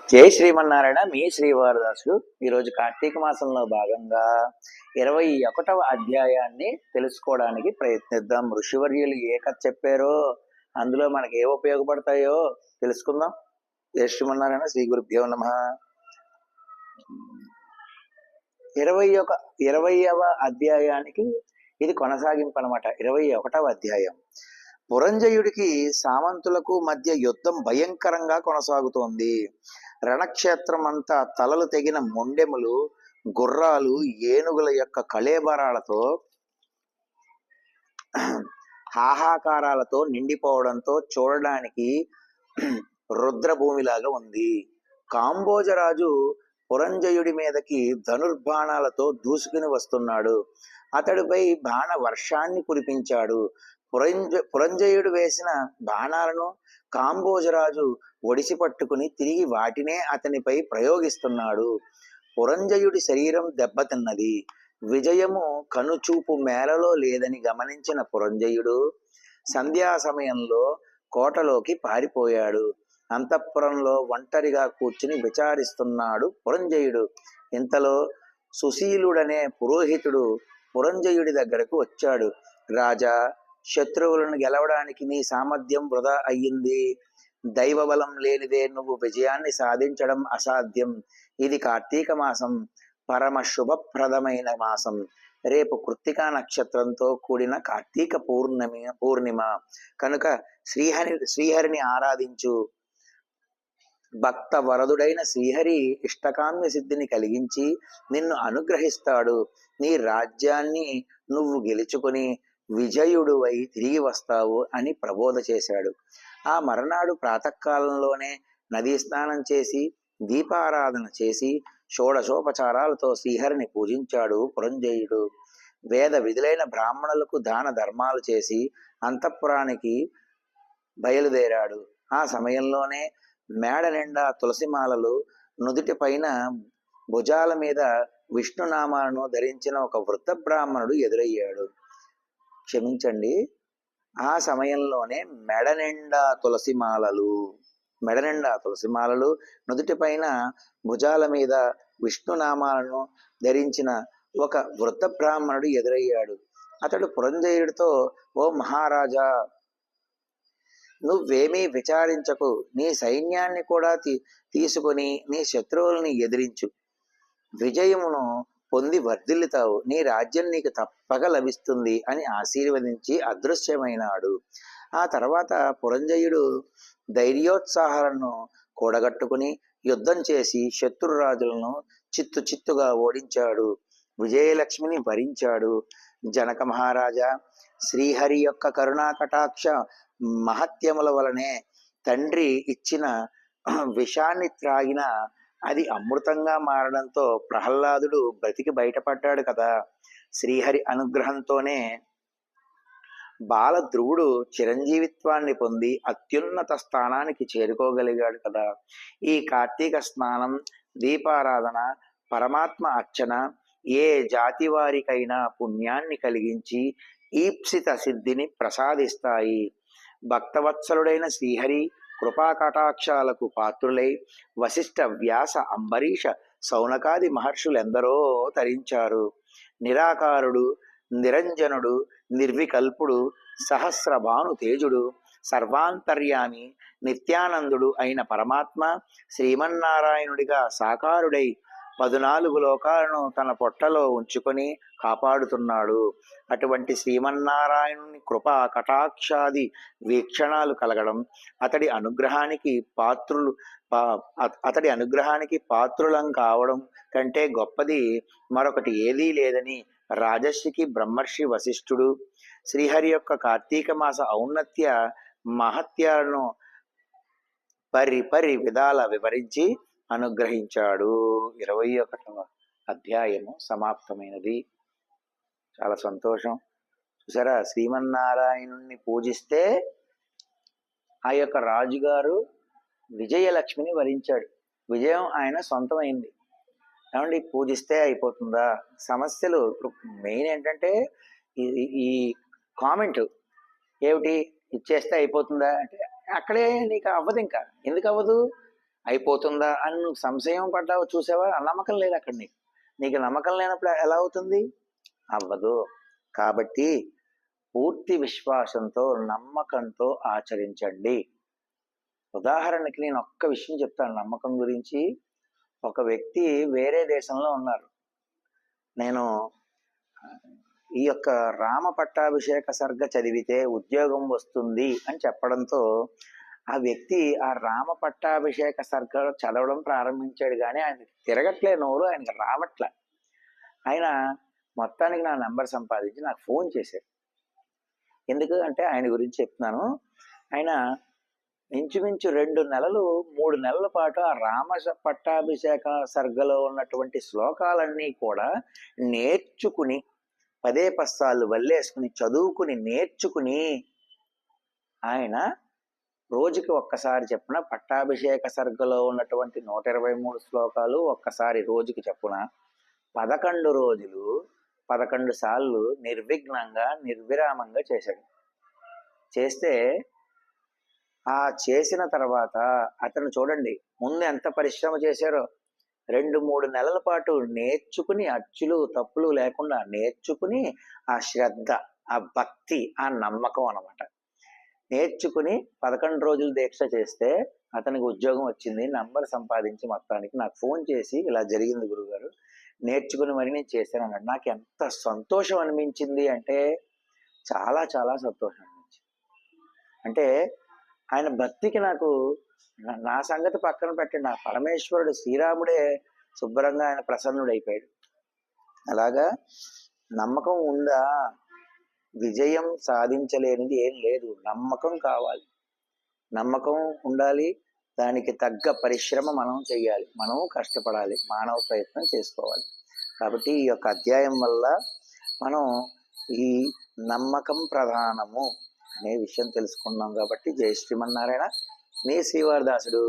జై శ్రీమన్నారాయణ. మీ శ్రీవారదాసులు. ఈరోజు కార్తీక మాసంలో భాగంగా 21వ అధ్యాయాన్ని తెలుసుకోవడానికి ప్రయత్నిద్దాం. ఋషివర్యులు ఏ కథ చెప్పారో అందులో మనకి ఏ ఉపయోగపడతాయో తెలుసుకుందాం. జై శ్రీమన్నారాయణ. శ్రీ గురుభ్యో నమః. 20వ అధ్యాయానికి ఇది కొనసాగింపు అనమాట. 21వ అధ్యాయం. పురంజయుడికి సామంతులకు మధ్య యుద్ధం భయంకరంగా కొనసాగుతోంది. రణక్షేత్రం అంతా తలలు తెగిన మొండెములు, గుర్రాలు, ఏనుగుల యొక్క కళేబరాలతో హాహాకారాలతో నిండిపోవడంతో చూడడానికి రుద్రభూమిలాగా ఉంది. కాంబోజరాజు పురంజయుడి మీదకి ధనుర్బాణాలతో దూసుకుని వస్తున్నాడు. అతడిపై బాణ వర్షాన్ని కురిపించాడు. పురంజయుడు వేసిన బాణాలను కాంబోజరాజు ఒడిసి పట్టుకుని తిరిగి వాటినే అతనిపై ప్రయోగిస్తున్నాడు. పురంజయుడి శరీరం దెబ్బతిన్నది. విజయము కనుచూపు మేలలో లేదని గమనించిన పురంజయుడు సంధ్యా సమయంలో కోటలోకి పారిపోయాడు. అంతఃపురంలో ఒంటరిగా కూర్చుని విచారిస్తున్నాడు పురంజయుడు. ఇంతలో సుశీలుడనే పురోహితుడు పురంజయుడి దగ్గరకు వచ్చాడు. రాజా, శత్రువులను గెలవడానికి నీ సామర్థ్యం వృధా అయ్యింది. దైవబలం లేనిదే నువ్వు విజయాన్ని సాధించడం అసాధ్యం. ఇది కార్తీక మాసం, పరమ శుభప్రదమైన మాసం. రేపు కృత్తికా నక్షత్రంతో కూడిన కార్తీక పూర్ణిమ కనుక శ్రీహరిని ఆరాధించు. భక్త వరదుడైన శ్రీహరి ఇష్టకామ్య సిద్ధిని కలిగించి నిన్ను అనుగ్రహిస్తాడు. నీ రాజ్యాన్ని నువ్వు గెలుచుకుని విజయుడువై తిరిగి వస్తావు అని ప్రబోధ చేశాడు. ఆ మరునాడు ప్రాతకాలంలోనే నదీ స్నానం చేసి దీపారాధన చేసి షోడశోపచారాలతో శ్రీహరిని పూజించాడు పురంజయుడు. వేద విధులైన బ్రాహ్మణులకు దాన ధర్మాలు చేసి అంతఃపురానికి బయలుదేరాడు. ఆ సమయంలోనే మేడ నిండా తులసిమాలలు, నుదుటి పైన భుజాల మీద విష్ణునామాలను ధరించిన ఒక వృద్ధ బ్రాహ్మణుడు ఎదురయ్యాడు. క్షమించండి, ఆ సమయంలోనే మెడ నిండా తులసిమాలలు, నుదుటి పైన భుజాల మీద విష్ణునామాలను ధరించిన ఒక వృద్ధ బ్రాహ్మణుడు ఎదురయ్యాడు. అతడు పురంజయుడితో, ఓ మహారాజా, నువ్వేమీ విచారించకు. నీ సైన్యాన్ని కూడా తీసుకుని నీ శత్రువుల్ని ఎదిరించు. విజయమును పొంది వర్ధిల్లుతావు. నీ రాజ్యం నీకు తప్పక లభిస్తుంది అని ఆశీర్వదించి అదృశ్యమైనాడు. ఆ తర్వాత పురంజయుడు ధైర్యోత్సాహాలను కూడగట్టుకుని యుద్ధం చేసి శత్రురాజులను చిత్తుగా ఓడించాడు. విజయలక్ష్మిని వరించాడు. జనక మహారాజా, శ్రీహరి యొక్క కరుణా కటాక్ష మహత్యముల వలనే తండ్రి ఇచ్చిన విషాన్ని త్రాగిన అది అమృతంగా మారడంతో ప్రహ్లాదుడు బ్రతికి బయటపడ్డాడు కదా. శ్రీహరి అనుగ్రహంతోనే బాలధ్రువుడు చిరంజీవిత్వాన్ని పొంది అత్యున్నత స్థానానికి చేరుకోగలిగాడు కదా. ఈ కార్తీక స్నానం, దీపారాధన, పరమాత్మ అర్చన ఏ జాతి వారికైనా పుణ్యాన్ని కలిగించి ఈప్సిత సిద్ధిని ప్రసాదిస్తాయి. భక్తవత్సలుడైన శ్రీహరి కృపాకటాక్షాలకు పాత్రులై వశిష్ఠ, వ్యాస, అంబరీష, సౌనకాది మహర్షులెందరో తరించారు. నిరాకారుడు, నిరంజనుడు, నిర్వికల్పుడు, సహస్రభాను తేజుడు, సర్వాంతర్యామి, నిత్యానందుడు అయిన పరమాత్మ శ్రీమన్నారాయణుడిగా సాకారుడై 14 లోకాలను తన పొట్టలో ఉంచుకొని కాపాడుతున్నాడు. అటువంటి శ్రీమన్నారాయణుని కృపా కటాక్షాది వీక్షణాలు కలగడం, అతడి అనుగ్రహానికి పాత్రులం కావడం కంటే గొప్పది మరొకటి ఏదీ లేదని రాజర్షికి బ్రహ్మర్షి వశిష్ఠుడు శ్రీహరి యొక్క కార్తీక మాస ఔన్నత్య మహత్యాలను పరి విధాల వివరించి అనుగ్రహించాడు. 21వ అధ్యాయము సమాప్తమైనది. చాలా సంతోషం. చూసారా, శ్రీమన్నారాయణుణ్ణి పూజిస్తే ఆ యొక్క రాజుగారు విజయలక్ష్మిని వరించాడు. విజయం ఆయన సొంతమైంది. ఏమండి, పూజిస్తే అయిపోతుందా? సమస్యలు ఇప్పుడు మెయిన్ ఏంటంటే ఈ కామెంట్ ఏమిటి, ఇచ్చేస్తే అయిపోతుందా అంటే అక్కడే నీకు అవ్వదు. ఇంకా ఎందుకు అవ్వదు? అయిపోతుందా అని నువ్వు సంశయం పడ్డావు, చూసావా? నమ్మకం లేదు అక్కడ. నీకు నమ్మకం లేనప్పుడు ఎలా అవుతుంది? అవ్వదు. కాబట్టి పూర్తి విశ్వాసంతో, నమ్మకంతో ఆచరించండి. ఉదాహరణకి నేను ఒక్క విషయం చెప్తాను నమ్మకం గురించి. ఒక వ్యక్తి వేరే దేశంలో ఉన్నారు. నేను ఈ యొక్క రామ పట్టాభిషేక సర్గ చదివితే ఉద్యోగం వస్తుంది అని చెప్పడంతో ఆ వ్యక్తి ఆ రామ పట్టాభిషేక సర్గ చదవడం ప్రారంభించాడు. కానీ ఆయనకి తిరగట్లే నోరు, ఆయనకి రావట్లే. ఆయన మొత్తానికి నా నెంబర్ సంపాదించి నాకు ఫోన్ చేశాడు. ఎందుకు అంటే ఆయన గురించి చెప్తున్నాను. ఆయన ఇంచుమించు 2 నెలలు 3 నెలల పాటు ఆ రామ పట్టాభిషేక సర్గలో ఉన్నటువంటి శ్లోకాలన్నీ కూడా నేర్చుకుని, పదే పస్తాలు వల్లేసుకుని, చదువుకుని, నేర్చుకుని, ఆయన రోజుకి ఒక్కసారి చెప్పున పట్టాభిషేక సర్గలో ఉన్నటువంటి 123 శ్లోకాలు ఒక్కసారి రోజుకి చెప్పున 11 రోజులు 11 సార్లు నిర్విఘ్నంగా, నిర్విరామంగా చేశాడు. చేస్తే ఆ చేసిన తర్వాత అతను చూడండి ముందు ఎంత పరిశ్రమ చేశారో. 2-3 నెలల పాటు నేర్చుకుని, అచ్చులు తప్పులు లేకుండా నేర్చుకుని, ఆ శ్రద్ధ, ఆ భక్తి, ఆ నమ్మకం అన్నమాట, నేర్చుకుని 11 రోజులు దీక్ష చేస్తే అతనికి ఉద్యోగం వచ్చింది. నంబర్ సంపాదించి మొత్తానికి నాకు ఫోన్ చేసి ఇలా జరిగింది గురుగారు, నేర్చుకుని మరి నేను చేశాను అన్నాడు. నాకు ఎంత సంతోషం అనిపించింది అంటే చాలా చాలా సంతోషం అనిపించింది. అంటే ఆయన భక్తికి నాకు, నా సంగతి పక్కన పెట్టండి, ఆ పరమేశ్వరుడు శ్రీరాముడే శుభ్రంగా ఆయన ప్రసన్నుడైపోయాడు. అలాగా నమ్మకం ఉందా, విజయం సాధించలేనిది ఏం లేదు. నమ్మకం కావాలి, నమ్మకం ఉండాలి. దానికి తగ్గ పరిశ్రమ మనం చేయాలి, మనం కష్టపడాలి, మానవ ప్రయత్నం చేసుకోవాలి. కాబట్టి ఈ యొక్క అధ్యాయం వల్ల మనం ఈ నమ్మకం ప్రధానము అనే విషయం తెలుసుకున్నాం. కాబట్టి జై శ్రీమన్నారాయణ. మీ శ్రీవారదాసుడు.